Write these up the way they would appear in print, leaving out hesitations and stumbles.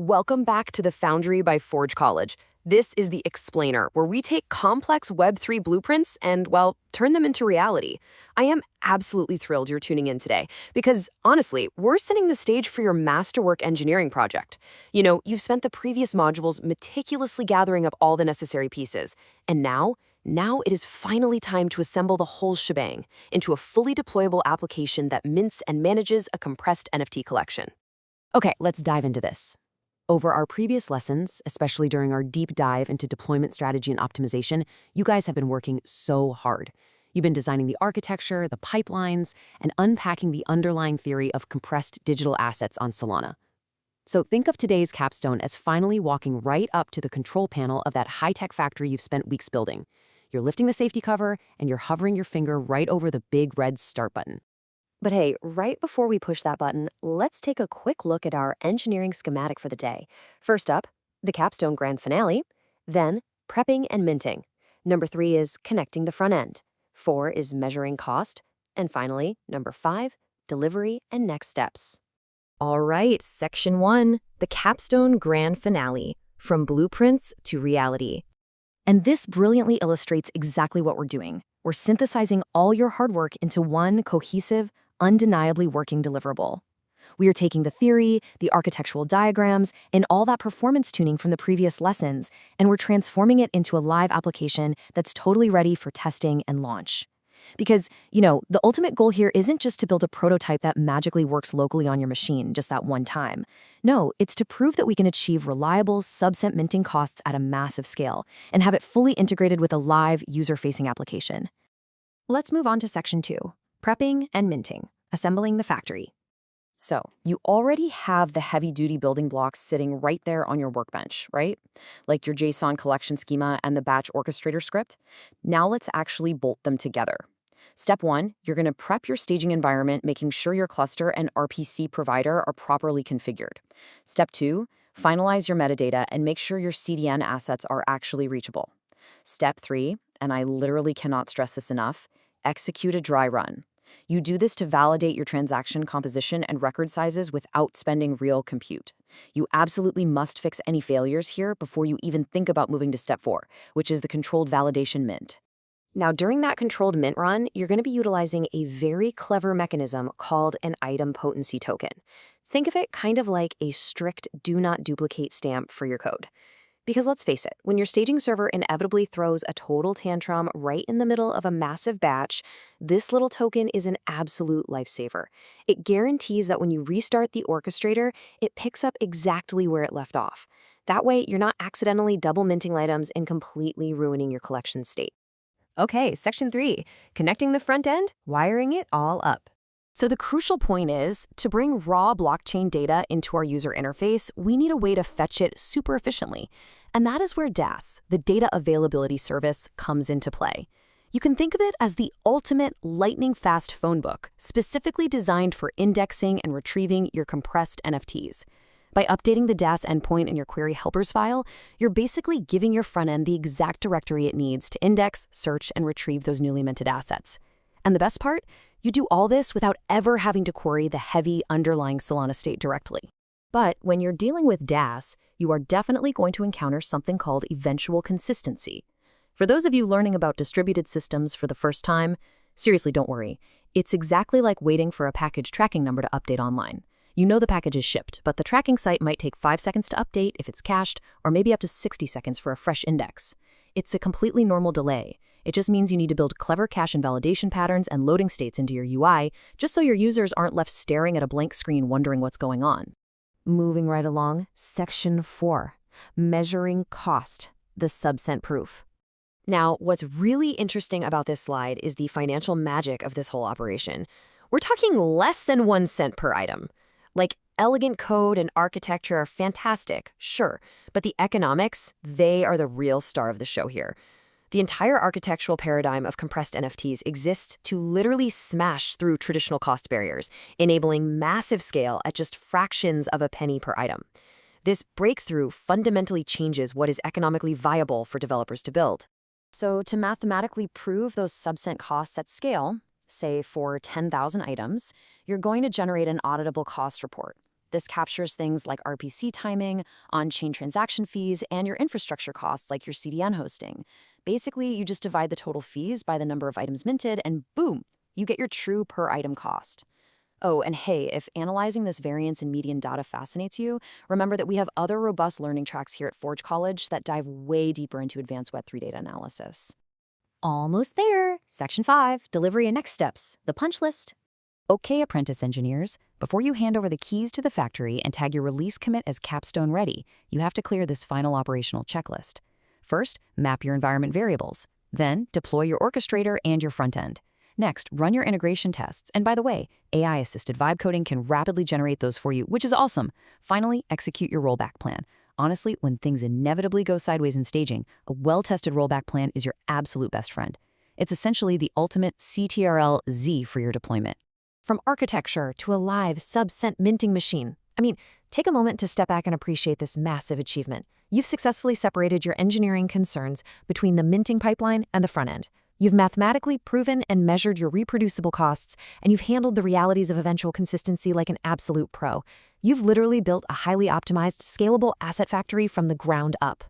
Welcome back to the Foundry by Forge College. This is the Explainer, where we take complex Web3 blueprints and, well, turn them into reality. I am absolutely thrilled you're tuning in today, because honestly, we're setting the stage for your masterwork engineering project. You've spent the previous modules meticulously gathering up all the necessary pieces, and now it is finally time to assemble the whole shebang into a fully deployable application that mints and manages a compressed NFT collection. Okay, let's dive into this. Over our previous lessons, especially during our deep dive into deployment strategy and optimization, you guys have been working so hard. You've been designing the architecture, the pipelines, and unpacking the underlying theory of compressed digital assets on Solana. So think of today's capstone as finally walking right up to the control panel of that high-tech factory you've spent weeks building. You're lifting the safety cover, and you're hovering your finger right over the big red start button. But hey, right before we push that button, let's take a quick look at our engineering schematic for the day. First up, the capstone grand finale, then prepping and minting. Number 3 is connecting the front end. 4 is measuring cost. And finally, number 5, delivery and next steps. All right, section 1, the capstone grand finale, from blueprints to reality. And this brilliantly illustrates exactly what we're doing. We're synthesizing all your hard work into one cohesive, undeniably working deliverable. We are taking the theory, the architectural diagrams, and all that performance tuning from the previous lessons, and we're transforming it into a live application that's totally ready for testing and launch. Because, the ultimate goal here isn't just to build a prototype that magically works locally on your machine just that one time. No, it's to prove that we can achieve reliable sub-cent minting costs at a massive scale and have it fully integrated with a live user-facing application. Let's move on to section 2. Prepping and minting, assembling the factory. So, you already have the heavy-duty building blocks sitting right there on your workbench, right? Like your JSON collection schema and the batch orchestrator script. Now let's actually bolt them together. Step 1, you're going to prep your staging environment, making sure your cluster and RPC provider are properly configured. Step 2, finalize your metadata and make sure your CDN assets are actually reachable. Step 3, and I literally cannot stress this enough, execute a dry run. You do this to validate your transaction composition and record sizes without spending real compute. You absolutely must fix any failures here before you even think about moving to step 4, which is the controlled validation mint. Now, during that controlled mint run, you're going to be utilizing a very clever mechanism called an idempotency token. Think of it kind of like a strict do not duplicate stamp for your code. Because let's face it, when your staging server inevitably throws a total tantrum right in the middle of a massive batch, this little token is an absolute lifesaver. It guarantees that when you restart the orchestrator, it picks up exactly where it left off. That way, you're not accidentally double minting items and completely ruining your collection state. Okay, section 3, connecting the front end, wiring it all up. So the crucial point is, to bring raw blockchain data into our user interface, we need a way to fetch it super efficiently. And that is where DAS, the Data Availability Service, comes into play. You can think of it as the ultimate lightning-fast phone book, specifically designed for indexing and retrieving your compressed NFTs. By updating the DAS endpoint in your query helpers file, you're basically giving your front end the exact directory it needs to index, search, and retrieve those newly minted assets. And the best part? You do all this without ever having to query the heavy underlying Solana state directly. But when you're dealing with DAS, you are definitely going to encounter something called eventual consistency. For those of you learning about distributed systems for the first time, seriously, don't worry. It's exactly like waiting for a package tracking number to update online. You know the package is shipped, but the tracking site might take 5 seconds to update if it's cached, or maybe up to 60 seconds for a fresh index. It's a completely normal delay. It just means you need to build clever cache invalidation patterns and loading states into your UI, just so your users aren't left staring at a blank screen wondering what's going on. Moving right along, section 4, measuring cost, the sub-cent proof. Now, what's really interesting about this slide is the financial magic of this whole operation. We're talking less than 1 cent per item. Like, elegant code and architecture are fantastic, sure, but the economics, they are the real star of the show here. The entire architectural paradigm of compressed NFTs exists to literally smash through traditional cost barriers, enabling massive scale at just fractions of a penny per item. This breakthrough fundamentally changes what is economically viable for developers to build. So to mathematically prove those sub-cent costs at scale, say for 10,000 items, you're going to generate an auditable cost report. This captures things like RPC timing, on-chain transaction fees, and your infrastructure costs like your CDN hosting. Basically, you just divide the total fees by the number of items minted, and boom, you get your true per-item cost. Oh, and hey, if analyzing this variance in median data fascinates you, remember that we have other robust learning tracks here at Forge College that dive way deeper into advanced Web3 data analysis. Almost there. Section 5, delivery and next steps, the punch list. Okay, apprentice engineers, before you hand over the keys to the factory and tag your release commit as Capstone ready, you have to clear this final operational checklist. First, map your environment variables. Then, deploy your orchestrator and your front end. Next, run your integration tests. And by the way, AI-assisted vibe coding can rapidly generate those for you, which is awesome. Finally, execute your rollback plan. Honestly, when things inevitably go sideways in staging, a well-tested rollback plan is your absolute best friend. It's essentially the ultimate CTRL-Z for your deployment. From architecture to a live sub-cent minting machine. Take a moment to step back and appreciate this massive achievement. You've successfully separated your engineering concerns between the minting pipeline and the front end. You've mathematically proven and measured your reproducible costs, and you've handled the realities of eventual consistency like an absolute pro. You've literally built a highly optimized, scalable asset factory from the ground up.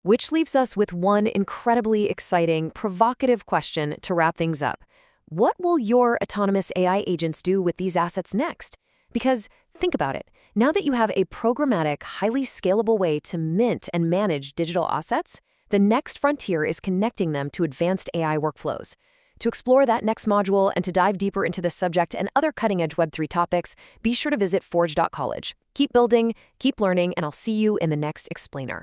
Which leaves us with one incredibly exciting, provocative question to wrap things up. What will your autonomous AI agents do with these assets next? Because think about it. Now that you have a programmatic, highly scalable way to mint and manage digital assets, the next frontier is connecting them to advanced AI workflows. To explore that next module and to dive deeper into this subject and other cutting-edge Web3 topics, be sure to visit forge.college. Keep building, keep learning, and I'll see you in the next explainer.